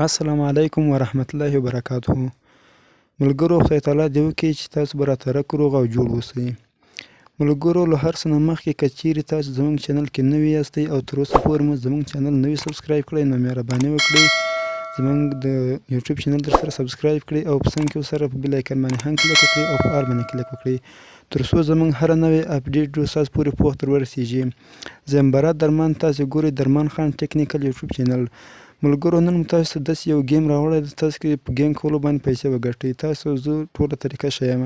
السلام علیکم ورحمت الله وبرکاته. ملګرو، خدای تعالی دې وکړي چې تاسو به راته رک روغ او جوړ اوسئ. ملګرو، له هر څه نه مخکې که چیرې تاسو زموږ چینل کې نوي یاستئ او تر اوسه پورې مو زموږ چینل نه وي سبسکرایب کړی، نو مهرباني وکړئ زموږ د یوټیوب چینل درسره سبسکرایب کړئ او په څنګ کې ورسره په بیل آیکن باندې هم کلیک وکړئ او په آل باندې کلیک وکړئ، تر څو زموږ هره نوې اپډیټ ستاسو پورې پوښ در ورسیږي. زه یم برات درمان، تاسو ګورئ درمان خان ټیکنیکل یوټیوب چینل. ملګرو، نن مو تاسو ته داسې یو ګیم راوړی دی، تاسو کې په ګیم کولو باندې پیسې وګټئ. تاسو زه ټوله طریقه ښیم.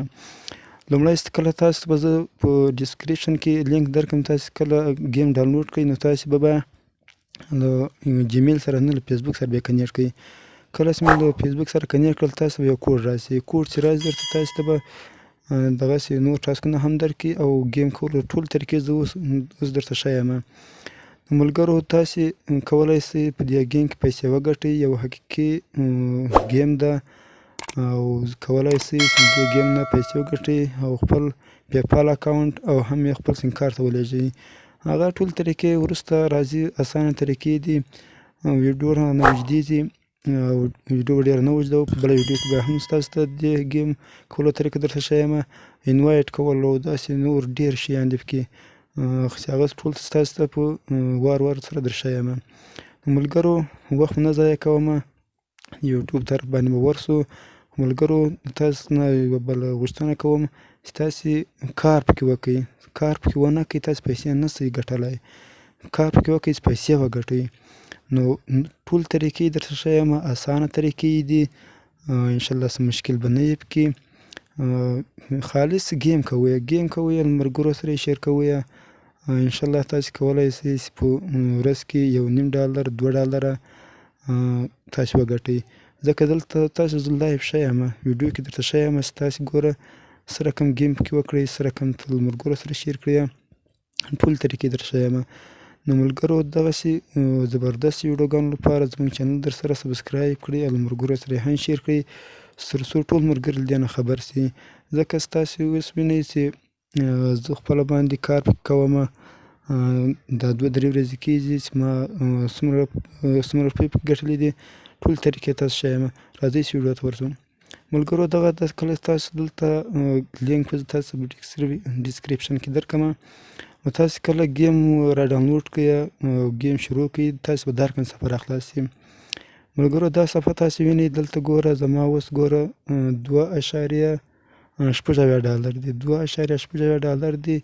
لومړی کله تاسو به زه په ډسکریپشن کې لینک درکړم، تاسو کله ګیم ډاونلوډ کړئ نو تاسو به له جیمیل سره نه له فیسبوک سره به کنیکټ کړئ. کله چې مې له فیسبوک سره کنیکټ کړل تاسو به یو کوډ راسي، کوډ چې راسي درته تاسو ته به دغسې نور ټاسکونه هم درکړي او ګیم کولو ټول طریقې زه اوس درته ښیم. ملګرو، تاسې کولی شئ په دې ګیم کې پیسې وګټئ. یو حقیقي ګیم ده او کولی شئ چې دې ګیم نه پیسې وګټئ او خپل پیپال اکاونټ او هم یې خپل سیم کارت ته ولېږئ. هغه ټول طریقې وروسته راځي، اسانه طریقې دي. ویډیو رانه اوږدې دي او ویډیو به ډېره نه اوږدوم، په بله ویډیو کې به هم ستاسو ته دې ګیم کولو طریقه درته ښیم، انوایټ کول او داسې نور ډېر شیان دي پکې چې هغه ټول ستاسو ته په وار وار سره در ښیم. ملګرو، وخت نه ضایع کومه، یوټیوب طرف باندې به ورسو. ملګرو، تاسو نه یوه بله غوښتنه کوم چې تاسې کار پکې وکړئ. کار پکې ونه کړئ تاسو پیسې نه شئ ګټلی. کار پکې وکړئ چې پیسې وګټئ. نو ټول طریقې درته ښیم، اسانه طریقې دي، انشاءالله څه مشکل به نه وي پکې. خالص ګیم کوئ، ګیم کوئ، ملګرو سره یې شیر کوئ. انشاءالله تاسو کولی شئ چې په ورځ کې $1.5 $2 تاسو وګټئ. ځکه دلته تاسو زه لایف ښیم، ویډیو کې درته ښیم چې تاسو ګوره څه رقم ګیم پکې وکړئ، څه رقم له ملګرو سره شیر کړئ، ټول طریقې در ښیم. نو ملګرو، دغسې زبردست ویډیوګانو لپاره زموږ چینل در سره سبسکرایب کړئ او له ملګرو سره یې هم شیر کړئ، تر څو ټول ملګري له دې نه خبر شي. ځکه ستاسو اوس وینئ چې زه خپله باندې کار پکې کومه، دا 2-3 ورځې کېږي چې ما څومره روپۍ پکې ګټلې دي، ټول طریقې تاسو ښیم. راځئ چې ویډیو ته ورځو. ملګرو، دغه کله تاسو دلته لینک به زه تاسو په ډسکریپشن کې درکړم، نو تاسو کله ګیم را ډاونلوډ کړئ او ګیم شروع کړئ تاسو به دا رقم صفحه راخلاص شي. ملګرو، دا صفحه تاسو وینئ دلته ګوره زما اوس ګوره $2.6 دی، $2.6 دی.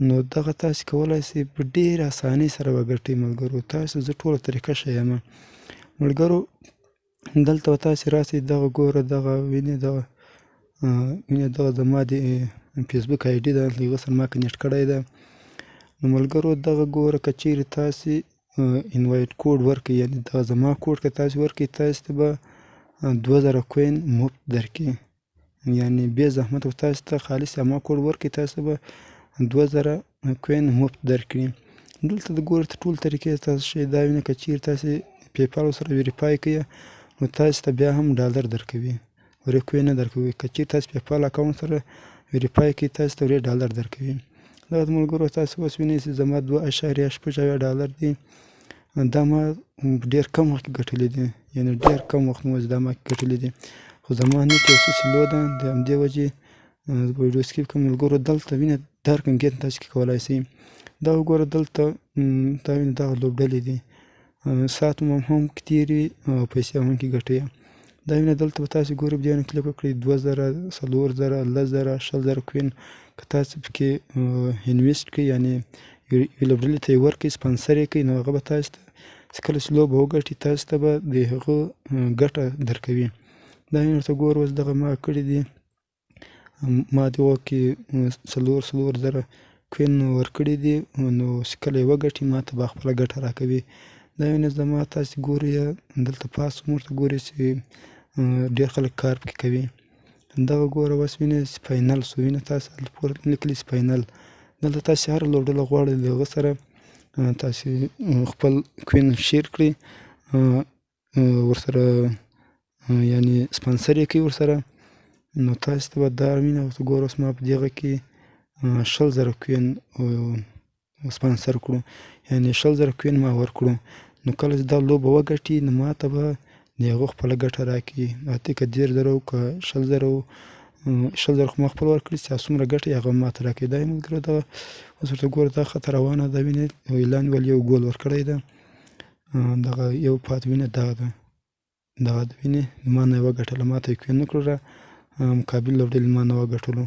نو دغه تاسو کولی شئ په ډېره اسانۍ سره وګټئ. ملګرو، تاسو زه ټوله طریقه ښیم. ملګرو، دلته به تاسو راسئ، دغه ګوره دغه وینئ دغه زما د فیسبوک آی ډي ده، له هغه سره ما کنیکټ کړی ده. نو ملګرو، دغه ګوره که چیرې تاسې انوایټ کوډ ورکړئ، یعنې دغه زما کوډ که تاسو ورکړئ تاسو ته به 2000 کوین مفت درکړي، یعنې بې زحمته تاسو ته خالص زما کوډ ورکړئ تاسو به 2000 کوین مفت درکړي. دلته د ګوره ټول طریقې تاسو ښیي، دا وینئ که چیرې تاسې پیپال سره ویریفای کړئ نو تاسو ته بیا هم $1 درکوي، ورې کوین نه درکوي. که چیرې تاسو پیپال اکاونټ سره ویریفای کړئ تاسو ته ورې $1 درکوي. دا د ملګرو تاسو اوس وینئ چې زما $2.6 دی، دا ما ډېر کم وخت کې ګټلي دي، یعنې ډېر کم وخت مو دا ما ګټلي دي، خو زما نېټ یو څه سلو ده، د همدې وجې به ویډیو سکیپ کوم. ملګرو، دلته وینئ دا رقم ګیم تاسو کې کولی شئ. دا وګوره دلته دا وینئ دغه لوبډلې دي، ساعت مو هم پکې تېر وي او پیسې هم پکې ګټئ. دا وینئ دلته به تاسو ګورئ په دې باندې کلیک وکړئ 2000 4000 10000 20000 کوین که تاسو پکې انویسټ کړئ، یعنې یوې لوبډلې ته یې ورکړئ، سپانسر یې کړئ، نو هغه به تاسو ته چې کله چې لوبه وګټي تاسو ته به د هغه ګټه درکوي. دا وینئ ورته ګوره اوس دغه ما کړي دي، ما د هغو کې 4000 کوین ورکړي دي، نو چې کله یې وګټي ما ته به خپله ګټه راکوي. دا وینئ زما تاسې ګورئ دلته پاس هم ورته ګورئ چې ډېر خلک کار پکې کوي. دغه ګوره اوس وینئ چې فاینل شو، وینئ تاسو هلته پورې لیکلي چې فاینل. دلته تاسې هره لوبډله غواړئ له هغه سره تاسې خپل کوین شیر کړئ، ورسره یعنې سپانسر یې کړئ ورسره، نو تاسو ته به دا وینئ. ورته ګوره اوس ما په دغه کې 20000 کوین سپانسر کړو، یعنې 20000 کوین ما ورکړو. نو کله چې دا لوبه وګټي نو ما ته به د هغو خپله ګټه راکړي. اتې که 10,000 وو که 100,000 وو، 100,000 خو ما خپل ورکړي چې څومره ګټه یې هغه ماته راکړي. دا یې ملګرو دغه اوس ورته ګوره دا خطه روانه ده، وینې اعلان ول یو ګول ورکړی ده، دغه یو پات وینه دغه ده، دغه د وینې ما نه یې وګټله، ما ته یې کوین نه کړله، مقابل لوبډلې ما نه وګټلو.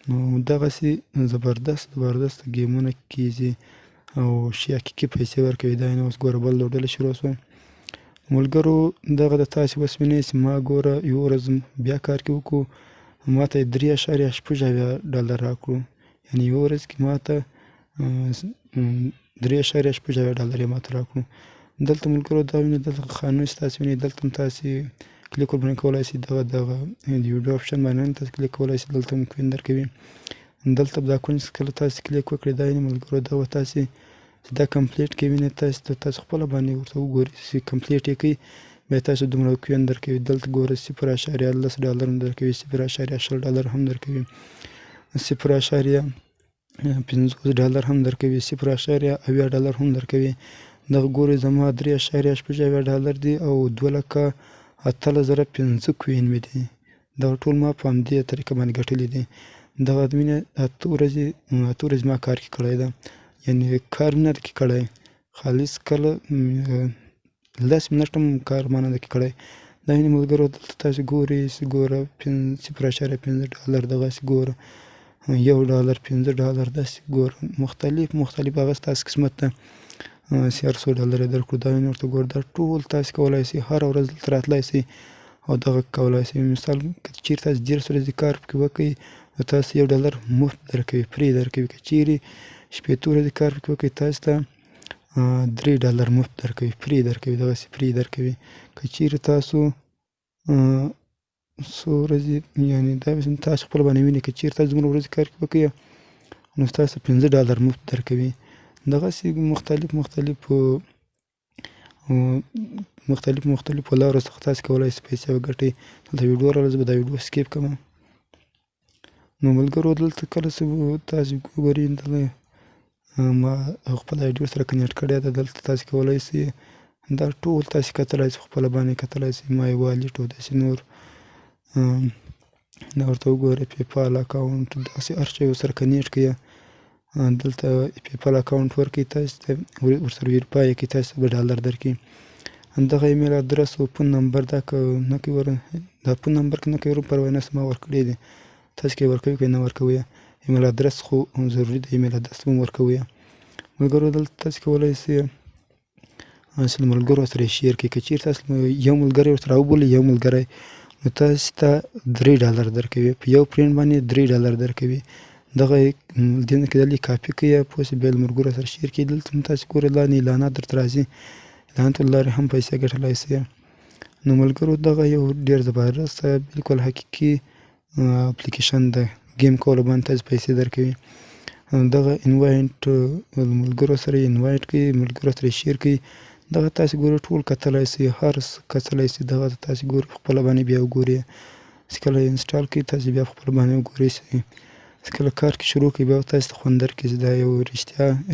نو دغسې زبردست ګیمونه کېږي او ښې حقیقي پیسې ورکوي. دا یې اوس ګوره بل لوبډله شروع شوه. ملګرو دغه د تاسې وس وینئ چې ما ګوره یوه ورځ بیا کار کې وکړو، ما ته یې $3.6 راکړو، یعنې یوه ورځ کې ما ته $3.6 یې ما ته راکړو. دلته ملګرو دا وینئ، دلته قانون ستاسې وینئ، دلته هم تاسې کلیک ورباندې کولی شئ، دغه د ویډیو اپشن باندې هم تاسې کلیک کولی شئ، دلته هم کوین درکوي. دلته به دا کونج کله تاسې کلیک وکړئ، دا یعنې ملګرو دا به تاسې چې دا کمپلیټ کوي، وینئ تاسې خپله باندې ورته وګورئ چې کمپلیټ یې کوي، بیا تاسو دومره کوین درکوي. دلته ګوره $0.10 هم درکوي، $0.20 هم درکوي، $0.50 هم درکوي، $0.80 هم درکوي. دغه ګورئ زما $3.6 دي او 2,08,005 کوین مې دي. دغه ټول ما په همدې طریقه باندې ګټلي دي. دغه وینئ 8 ورځې ما کار کې کړی ده، یعنې کار مې نه ده کې کړی، خالص کله 10 منټه هم کار ما نه ده کې کړی. دا وینئ ملګرو دلته تاسې ګورئ چې ګوره $0.50 دغسې ګوره $1 $5 داسې ګوره مختلف هغه ستاسې قسمت ده چې هر څو $1 یې درکړو. دا وینئ ورته ګوره دا ټول تاسې کولی شئ هره ورځ دلته راتلی شئ او دغه کولی شئ. مثال که چېرې تاسې 10 ورځې کار پکې وکړئ نو تاسې $1 مفت درکوي، فري درکوي. که چېرې 15 ورځې کار پکې وکړئ تاسې ته $3 مفت درکوي، فري درکوي، دغسې فري درکوي. که چېرې تاسو څو ورځې، یعنې دا تاسو خپله باندې وینئ، که چېرې تاسو دومره ورځې کار وکړئ نو ستاسو $5 مفت درکوي. دغسې مختلفو لارو څخه تاسې کولی شئ پیسې وګټئ. دلته ویډیو راغله، زه به دا ویډیو سکیپ کړم. نو ملګرو دلته کله چې تاسې وګورئ، دلته ما خپله ایډیو سره کنیکټ کړې ده، دلته تاسې کولی شئ دا ټول تاسې کتلی شئ، خپله باندې کتلی شئ، مای والیټ او داسې نور. دا ورته وګورئ پیپال اکاونټ، داسې هر شی ورسره کنیکټ کړئ. دلته پیپال اکاونټ ورکړئ، تاسې ته ورسره ویریفای یې کړئ، تاسې ته به $1 درکړي. دغه ایمیل ادرس او فون نمبر دا که نه کوي دا فون نمبر که نه کوي پروا نشته، ما ورکړی دی، تاسې که یې ورکوئ که یې نه ورکوئ. ایمیل ادرس خو ضروري دی، ایمیل ادرس هم ورکوئ. ملګرو دلته تاسې کولی شئ چې له ملګرو سره یې شیر کړئ. که چېرې تاسو یو ملګری ورسره وبولئ، یو ملګری نو تاسې ته $3 درکوي، په یو فرینډ باندې $3 درکوي. دغه دې نه کېدل یې کاپي کړئ، پوه شئ، بیا له ملګرو سره شیر کړئ. دلته هم تاسې ګورئ لاندې اعلانات درته راځي، اعلاناتو له لارې هم پیسې ګټلی شئ. نو ملګرو دغه یو ډېر زبردسته بلکل حقیقي اپلیکیشن ده، ګیم کولو باندې تاسې پیسې درکوي. دغه انوایټ ملګرو سره یې انوایټ کړئ، ملګرو سره یې شیر کړئ. دغه تاسې ګورئ ټول کتلی شئ، هر څه کتلی شئ. دغه تاسې ګورئ په خپله باندې بیا وګورئ، چې کله یې انسټال کړئ تاسې بیا په خپله باندې وګورئ، چې کله کار کې شروع کړئ بیا تاسې ته خوند درکړي چې دا یو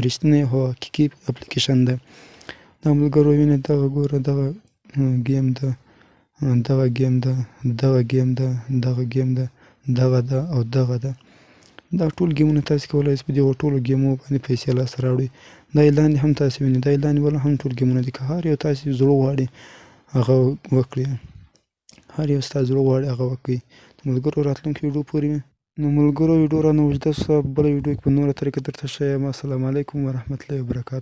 رښتینی او حقیقي اپلیکیشن ده. دا ملګرو وینئ دغه ګوره دغه ګیم ده، دغه ګیم ده، دغه ګیم ده، دغه ګیم ده، دغه ده او دغه ده. دا ټول ګیمونه تاسې کولی شئ په دغو ټولو ګیمو باندې پیسې لاسته راوړئ. دا یې لاندې هم تاسې وینئ، دا یې لاندې ول هم ټول ګیمونه دي. که هر یو تاسې زړه غواړي هغه وکړئ، هر یو ستا زړه غواړي هغه وکړئ. د ملګرو راتلونکي ویډیو پورې وي. نو ملګرو ویډیو رانه اوږده شوه، بله ویډیو کې په نوره طریقه درته ښیم. السلام علیکم ورحمة الله وبرکاتو.